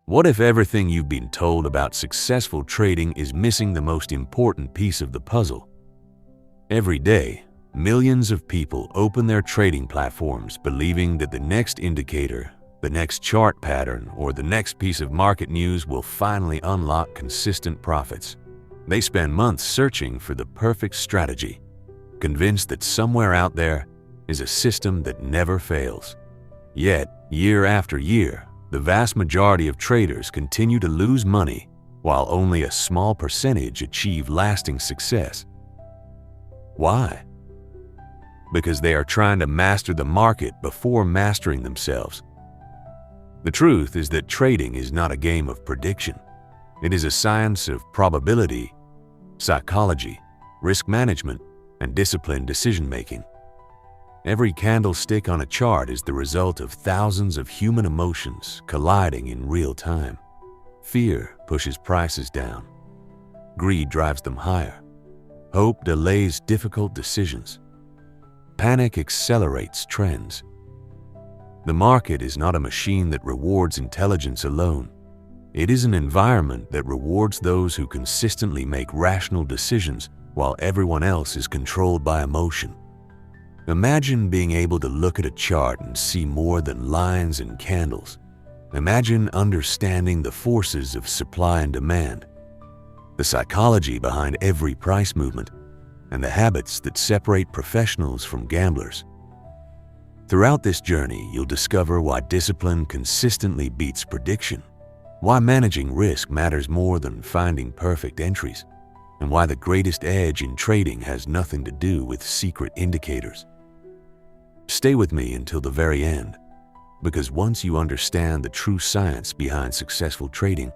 What if everything you've been told about successful trading is missing the most important piece of the puzzle? Every day, millions of people open their trading platforms believing that the next indicator, the next chart pattern, or the next piece of market news will finally unlock consistent profits. They spend months searching for the perfect strategy, convinced that somewhere out there is a system that never fails. Yet, year after year, the vast majority of traders continue to lose money while only a small percentage achieve lasting success. Why? Because they are trying to master the market before mastering themselves. The truth is that trading is not a game of prediction. It is a science of probability, psychology, risk management, and disciplined decision-making. Every candlestick on a chart is the result of thousands of human emotions colliding in real time. Fear pushes prices down. Greed drives them higher. Hope delays difficult decisions. Panic accelerates trends. The market is not a machine that rewards intelligence alone. It is an environment that rewards those who consistently make rational decisions while everyone else is controlled by emotion. Imagine being able to look at a chart and see more than lines and candles. Imagine understanding the forces of supply and demand, the psychology behind every price movement, and the habits that separate professionals from gamblers. Throughout this journey, you'll discover why discipline consistently beats prediction, why managing risk matters more than finding perfect entries, and why the greatest edge in trading has nothing to do with secret indicators. Stay with me until the very end, because once you understand the true science behind successful trading,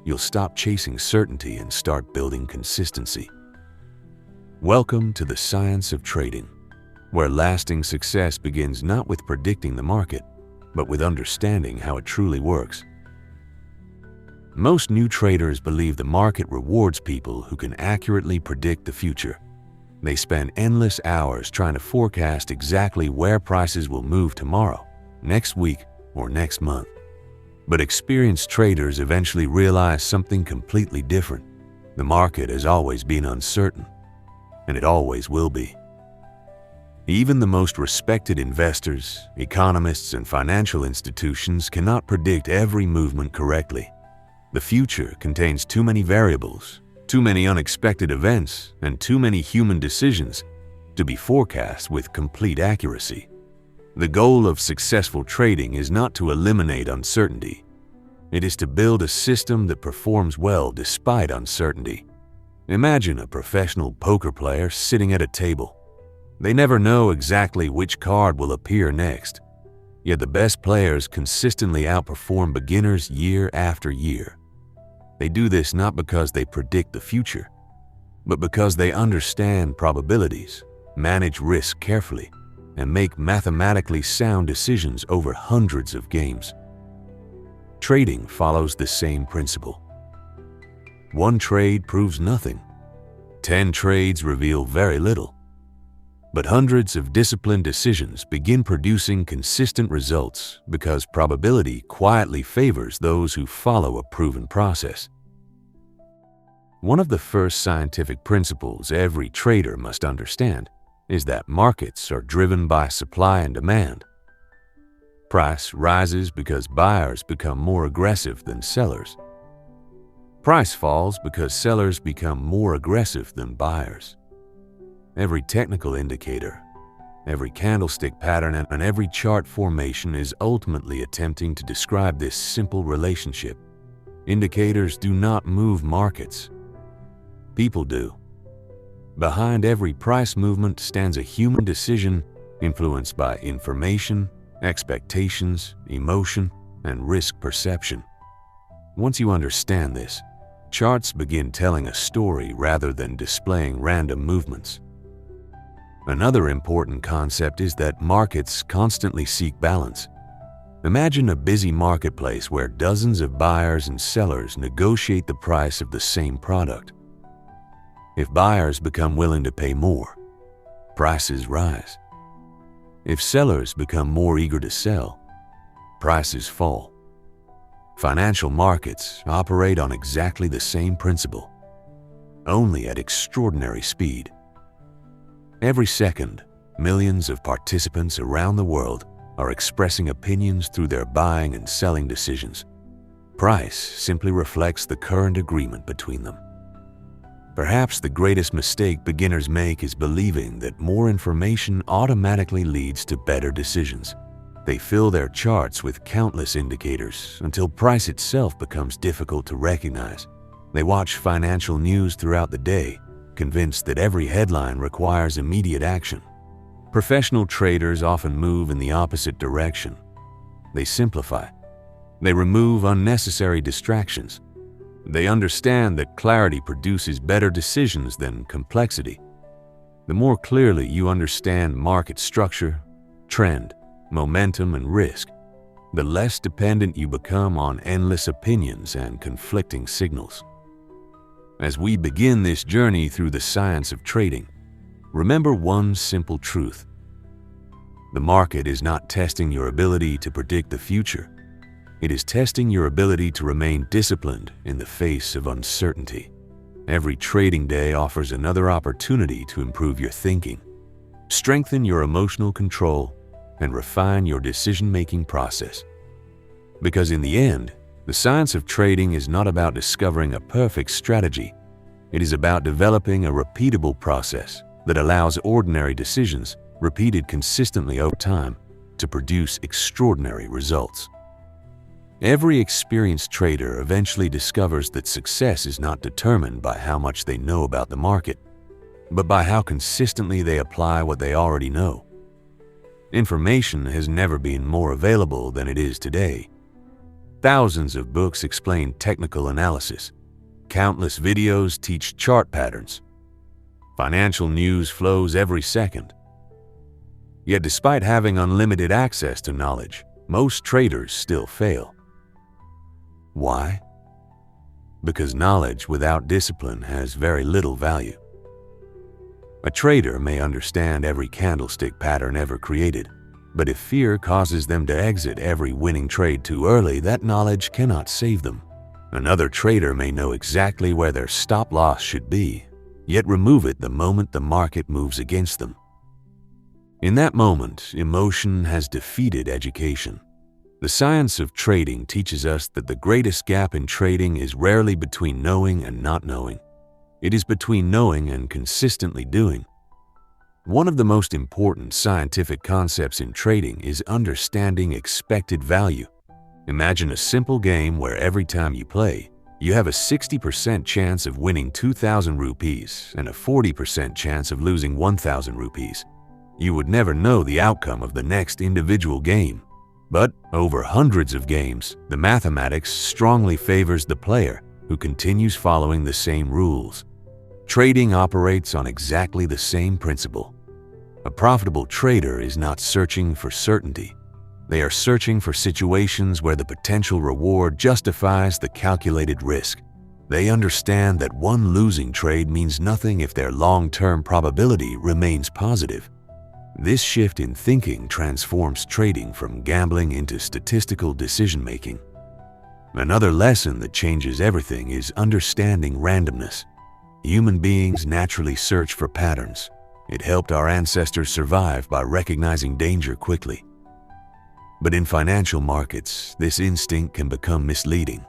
you'll stop chasing certainty and start building consistency. Welcome to the science of trading, where lasting success begins not with predicting the market, but with understanding how it truly works. Most new traders believe the market rewards people who can accurately predict the future. They spend endless hours trying to forecast exactly where prices will move tomorrow, next week, or next month. But experienced traders eventually realize something completely different. The market has always been uncertain, and it always will be. Even the most respected investors, economists, and financial institutions cannot predict every movement correctly. The future contains too many variables, too many unexpected events, and too many human decisions to be forecast with complete accuracy. The goal of successful trading is not to eliminate uncertainty. It is to build a system that performs well despite uncertainty. Imagine a professional poker player sitting at a table. They never know exactly which card will appear next. Yet the best players consistently outperform beginners year after year. They do this not because they predict the future, but because they understand probabilities, manage risk carefully, and make mathematically sound decisions over hundreds of games. Trading follows the same principle. One trade proves nothing. 10 trades reveal very little. But hundreds of disciplined decisions begin producing consistent results because probability quietly favors those who follow a proven process. One of the first scientific principles every trader must understand is that markets are driven by supply and demand. Price rises because buyers become more aggressive than sellers. Price falls because sellers become more aggressive than buyers. Every technical indicator, every candlestick pattern, and every chart formation is ultimately attempting to describe this simple relationship. Indicators do not move markets. People do. Behind every price movement stands a human decision influenced by information, expectations, emotion, and risk perception. Once you understand this, charts begin telling a story rather than displaying random movements. Another important concept is that markets constantly seek balance. Imagine a busy marketplace where dozens of buyers and sellers negotiate the price of the same product. If buyers become willing to pay more, prices rise. If sellers become more eager to sell, prices fall. Financial markets operate on exactly the same principle, only at extraordinary speed. Every second, millions of participants around the world are expressing opinions through their buying and selling decisions. Price simply reflects the current agreement between them. Perhaps the greatest mistake beginners make is believing that more information automatically leads to better decisions. They fill their charts with countless indicators until price itself becomes difficult to recognize. They watch financial news throughout the day, convinced that every headline requires immediate action. Professional traders often move in the opposite direction. They simplify. They remove unnecessary distractions. They understand that clarity produces better decisions than complexity. The more clearly you understand market structure, trend, momentum, and risk, the less dependent you become on endless opinions and conflicting signals. As we begin this journey through the science of trading, remember one simple truth. The market is not testing your ability to predict the future. It is testing your ability to remain disciplined in the face of uncertainty. Every trading day offers another opportunity to improve your thinking, strengthen your emotional control, and refine your decision-making process. Because in the end, the science of trading is not about discovering a perfect strategy. It is about developing a repeatable process that allows ordinary decisions, repeated consistently over time, to produce extraordinary results. Every experienced trader eventually discovers that success is not determined by how much they know about the market, but by how consistently they apply what they already know. Information has never been more available than it is today. Thousands of books explain technical analysis. Countless videos teach chart patterns. Financial news flows every second. Yet despite having unlimited access to knowledge, most traders still fail. Why? Because knowledge without discipline has very little value. A trader may understand every candlestick pattern ever created, but if fear causes them to exit every winning trade too early, that knowledge cannot save them. Another trader may know exactly where their stop loss should be, yet remove it the moment the market moves against them. In that moment, emotion has defeated education. The science of trading teaches us that the greatest gap in trading is rarely between knowing and not knowing. It is between knowing and consistently doing. One of the most important scientific concepts in trading is understanding expected value. Imagine a simple game where every time you play, you have a 60% chance of winning 2,000 rupees and a 40% chance of losing 1,000 rupees. You would never know the outcome of the next individual game. But over hundreds of games, the mathematics strongly favors the player who continues following the same rules. Trading operates on exactly the same principle. A profitable trader is not searching for certainty. They are searching for situations where the potential reward justifies the calculated risk. They understand that one losing trade means nothing if their long-term probability remains positive. This shift in thinking transforms trading from gambling into statistical decision-making. Another lesson that changes everything is understanding randomness. Human beings naturally search for patterns. It helped our ancestors survive by recognizing danger quickly. But in financial markets, this instinct can become misleading.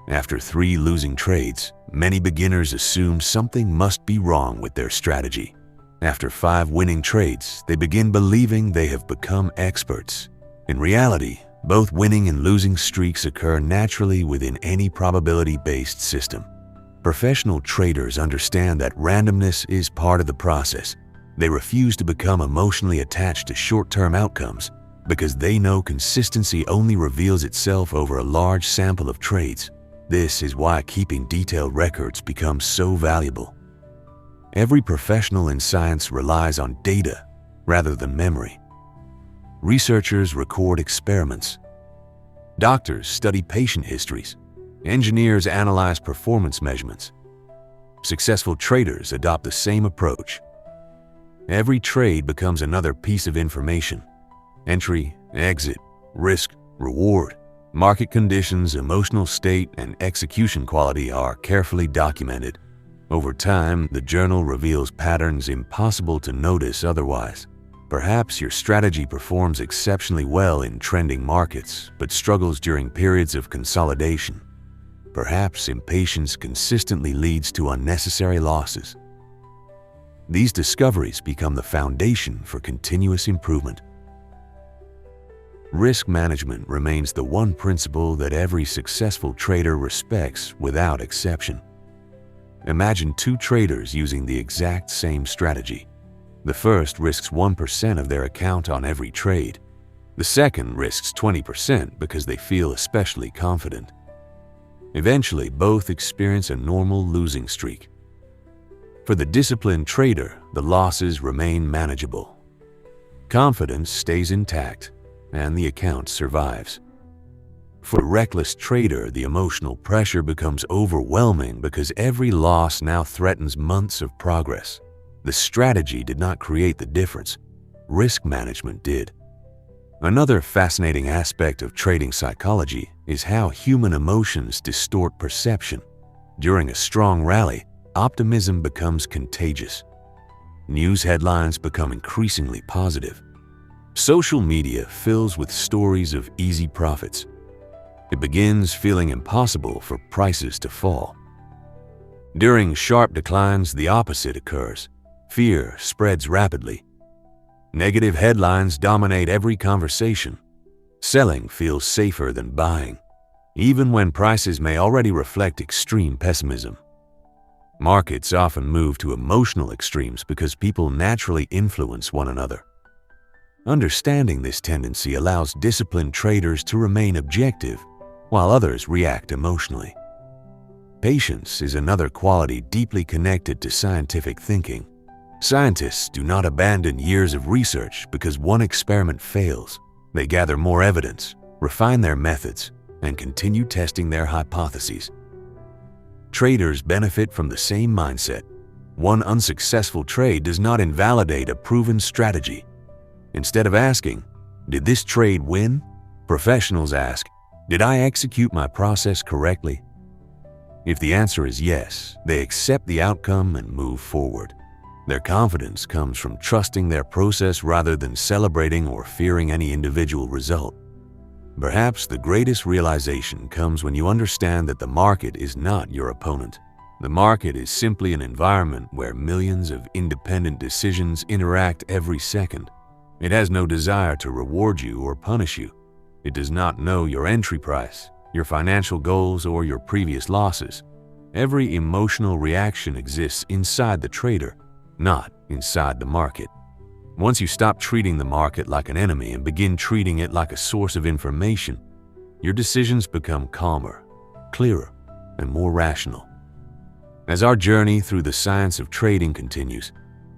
After 3 losing trades, many beginners assume something must be wrong with their strategy. After 5 winning trades, they begin believing they have become experts. In reality, both winning and losing streaks occur naturally within any probability-based system. Professional traders understand that randomness is part of the process. They refuse to become emotionally attached to short-term outcomes because they know consistency only reveals itself over a large sample of trades. This is why keeping detailed records becomes so valuable. Every professional in science relies on data rather than memory. Researchers record experiments. Doctors study patient histories. Engineers analyze performance measurements. Successful traders adopt the same approach. Every trade becomes another piece of information. Entry, exit, risk, reward. Market conditions, emotional state, and execution quality are carefully documented. Over time, the journal reveals patterns impossible to notice otherwise. Perhaps your strategy performs exceptionally well in trending markets, but struggles during periods of consolidation. Perhaps impatience consistently leads to unnecessary losses. These discoveries become the foundation for continuous improvement. Risk management remains the one principle that every successful trader respects without exception. Imagine two traders using the exact same strategy. The first risks 1% of their account on every trade. The second risks 20% because they feel especially confident. Eventually, both experience a normal losing streak. For the disciplined trader, the losses remain manageable. Confidence stays intact, and the account survives. For a reckless trader, the emotional pressure becomes overwhelming because every loss now threatens months of progress. The strategy did not create the difference. Risk management did. Another fascinating aspect of trading psychology is how human emotions distort perception. During a strong rally, optimism becomes contagious. News headlines become increasingly positive. Social media fills with stories of easy profits. It begins feeling impossible for prices to fall. During sharp declines, the opposite occurs. Fear spreads rapidly. Negative headlines dominate every conversation. Selling feels safer than buying, even when prices may already reflect extreme pessimism. Markets often move to emotional extremes because people naturally influence one another. Understanding this tendency allows disciplined traders to remain objective, while others react emotionally. Patience is another quality deeply connected to scientific thinking. Scientists do not abandon years of research because one experiment fails. They gather more evidence, refine their methods, and continue testing their hypotheses. Traders benefit from the same mindset. One unsuccessful trade does not invalidate a proven strategy. Instead of asking, "Did this trade win?" professionals ask, "Did I execute my process correctly?" If the answer is yes, they accept the outcome and move forward. Their confidence comes from trusting their process rather than celebrating or fearing any individual result. Perhaps the greatest realization comes when you understand that the market is not your opponent. The market is simply an environment where millions of independent decisions interact every second. It has no desire to reward you or punish you. It does not know your entry price, your financial goals, or your previous losses. Every emotional reaction exists inside the trader, not inside the market. Once you stop treating the market like an enemy and begin treating it like a source of information, your decisions become calmer, clearer, and more rational. As our journey through the science of trading continues,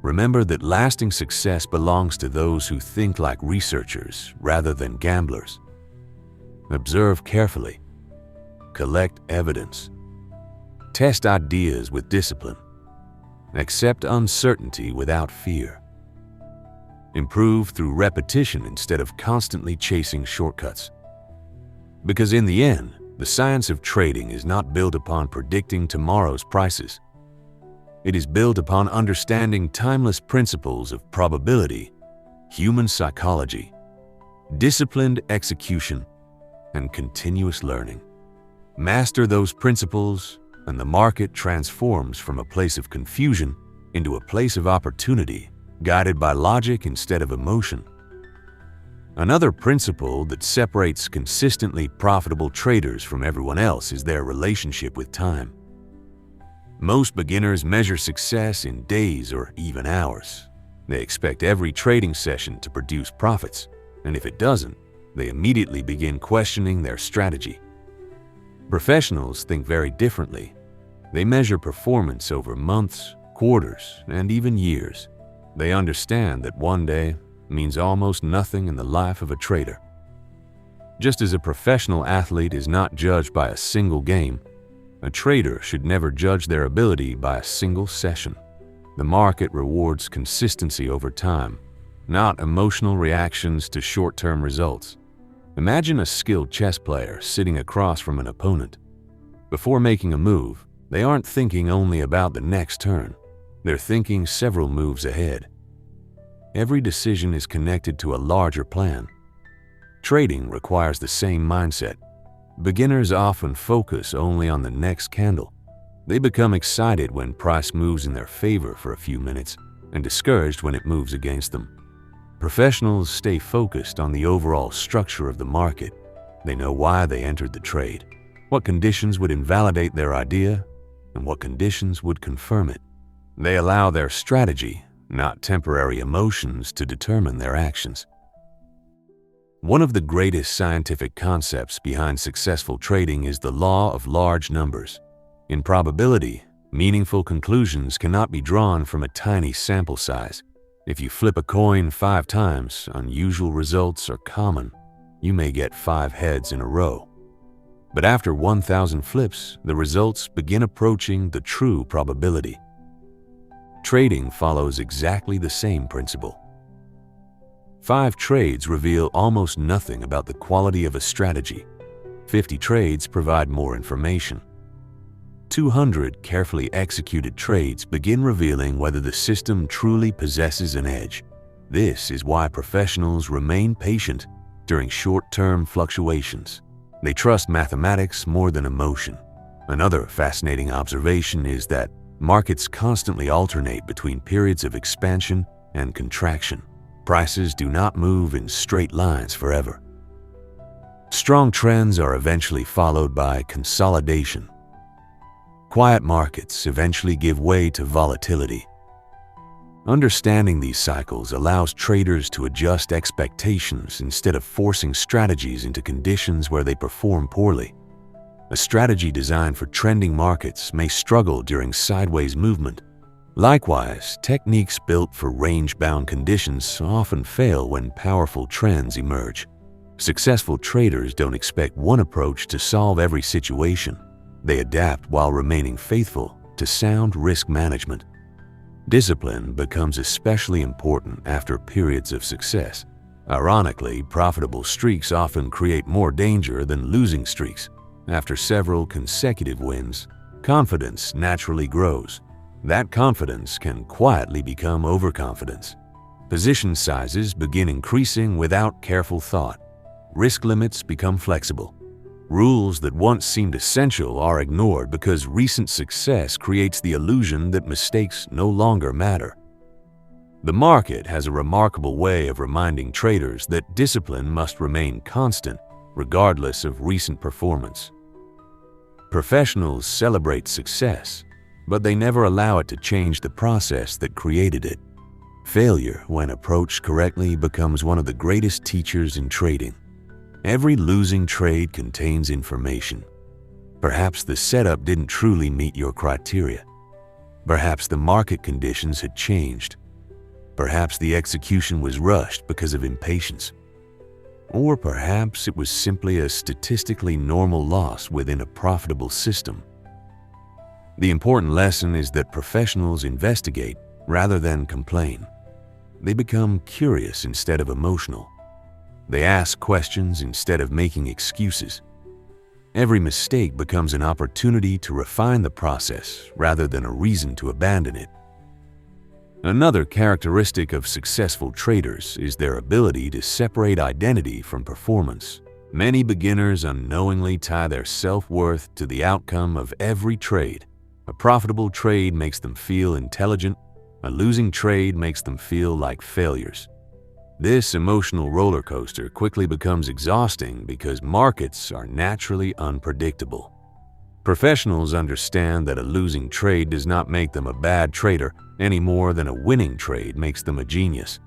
remember that lasting success belongs to those who think like researchers rather than gamblers. Observe carefully. Collect evidence. Test ideas with discipline. Accept uncertainty without fear. Improve through repetition instead of constantly chasing shortcuts. Because in the end, the science of trading is not built upon predicting tomorrow's prices. It is built upon understanding timeless principles of probability, human psychology, disciplined execution, and continuous learning. Master those principles, and the market transforms from a place of confusion into a place of opportunity, guided by logic instead of emotion. Another principle that separates consistently profitable traders from everyone else is their relationship with time. Most beginners measure success in days or even hours. They expect every trading session to produce profits, and if it doesn't, they immediately begin questioning their strategy. Professionals think very differently. They measure performance over months, quarters, and even years. They understand that one day means almost nothing in the life of a trader. Just as a professional athlete is not judged by a single game, a trader should never judge their ability by a single session. The market rewards consistency over time, not emotional reactions to short-term results. Imagine a skilled chess player sitting across from an opponent. Before making a move, they aren't thinking only about the next turn. They're thinking several moves ahead. Every decision is connected to a larger plan. Trading requires the same mindset. Beginners often focus only on the next candle. They become excited when price moves in their favor for a few minutes and discouraged when it moves against them. Professionals stay focused on the overall structure of the market. They know why they entered the trade, what conditions would invalidate their idea, and what conditions would confirm it. They allow their strategy, not temporary emotions, to determine their actions. One of the greatest scientific concepts behind successful trading is the law of large numbers. In probability, meaningful conclusions cannot be drawn from a tiny sample size. If you flip a coin 5 times, unusual results are common. You may get 5 heads in a row. But after 1,000 flips, the results begin approaching the true probability. Trading follows exactly the same principle. 5 trades reveal almost nothing about the quality of a strategy. 50 trades provide more information. 200 carefully executed trades begin revealing whether the system truly possesses an edge. This is why professionals remain patient during short-term fluctuations. They trust mathematics more than emotion. Another fascinating observation is that markets constantly alternate between periods of expansion and contraction. Prices do not move in straight lines forever. Strong trends are eventually followed by consolidation. Quiet markets eventually give way to volatility. Understanding these cycles allows traders to adjust expectations instead of forcing strategies into conditions where they perform poorly. A strategy designed for trending markets may struggle during sideways movement. Likewise, techniques built for range-bound conditions often fail when powerful trends emerge. Successful traders don't expect one approach to solve every situation. They adapt while remaining faithful to sound risk management. Discipline becomes especially important after periods of success. Ironically, profitable streaks often create more danger than losing streaks. After several consecutive wins, confidence naturally grows. That confidence can quietly become overconfidence. Position sizes begin increasing without careful thought. Risk limits become flexible. Rules that once seemed essential are ignored because recent success creates the illusion that mistakes no longer matter. The market has a remarkable way of reminding traders that discipline must remain constant, regardless of recent performance. Professionals celebrate success, but they never allow it to change the process that created it. Failure, when approached correctly, becomes one of the greatest teachers in trading. Every losing trade contains information. Perhaps the setup didn't truly meet your criteria. Perhaps the market conditions had changed. Perhaps the execution was rushed because of impatience. Or perhaps it was simply a statistically normal loss within a profitable system. The important lesson is that professionals investigate rather than complain. They become curious instead of emotional. They ask questions instead of making excuses. Every mistake becomes an opportunity to refine the process rather than a reason to abandon it. Another characteristic of successful traders is their ability to separate identity from performance. Many beginners unknowingly tie their self-worth to the outcome of every trade. A profitable trade makes them feel intelligent. A losing trade makes them feel like failures. This emotional roller coaster quickly becomes exhausting because markets are naturally unpredictable. Professionals understand that a losing trade does not make them a bad trader any more than a winning trade makes them a genius.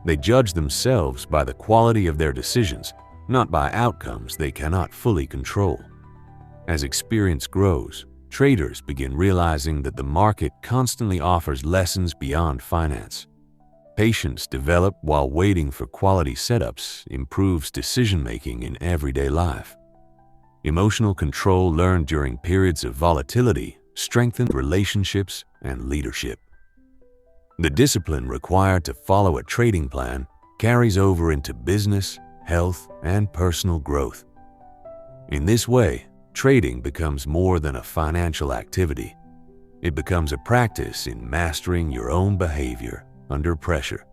They judge themselves by the quality of their decisions, not by outcomes they cannot fully control. As experience grows, traders begin realizing that the market constantly offers lessons beyond finance. Patience developed while waiting for quality setups improves decision-making in everyday life. Emotional control learned during periods of volatility strengthens relationships and leadership. The discipline required to follow a trading plan carries over into business, health, and personal growth. In this way, trading becomes more than a financial activity. It becomes a practice in mastering your own behavior under pressure.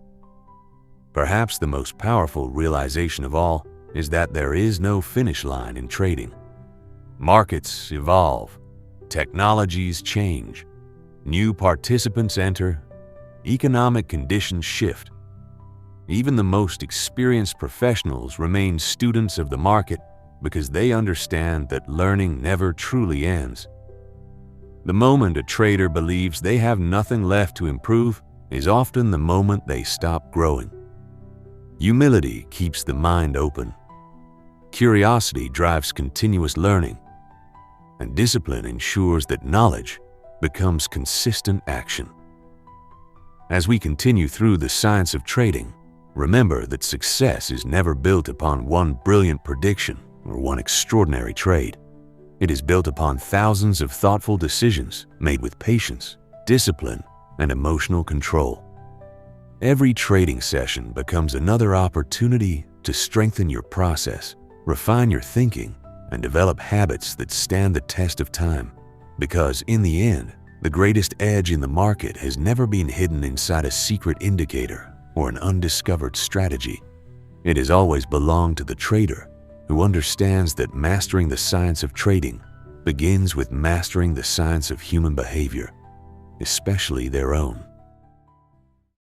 Perhaps the most powerful realization of all is that there is no finish line in trading. Markets evolve, technologies change, new participants enter, economic conditions shift. Even the most experienced professionals remain students of the market because they understand that learning never truly ends. The moment a trader believes they have nothing left to improve is often the moment they stop growing. Humility keeps the mind open. Curiosity drives continuous learning, and discipline ensures that knowledge becomes consistent action. As we continue through the science of trading, remember that success is never built upon one brilliant prediction or one extraordinary trade. It is built upon thousands of thoughtful decisions made with patience, discipline, and emotional control. Every trading session becomes another opportunity to strengthen your process, refine your thinking, and develop habits that stand the test of time. Because in the end, the greatest edge in the market has never been hidden inside a secret indicator or an undiscovered strategy. It has always belonged to the trader, who understands that mastering the science of trading begins with mastering the science of human behavior, especially their own.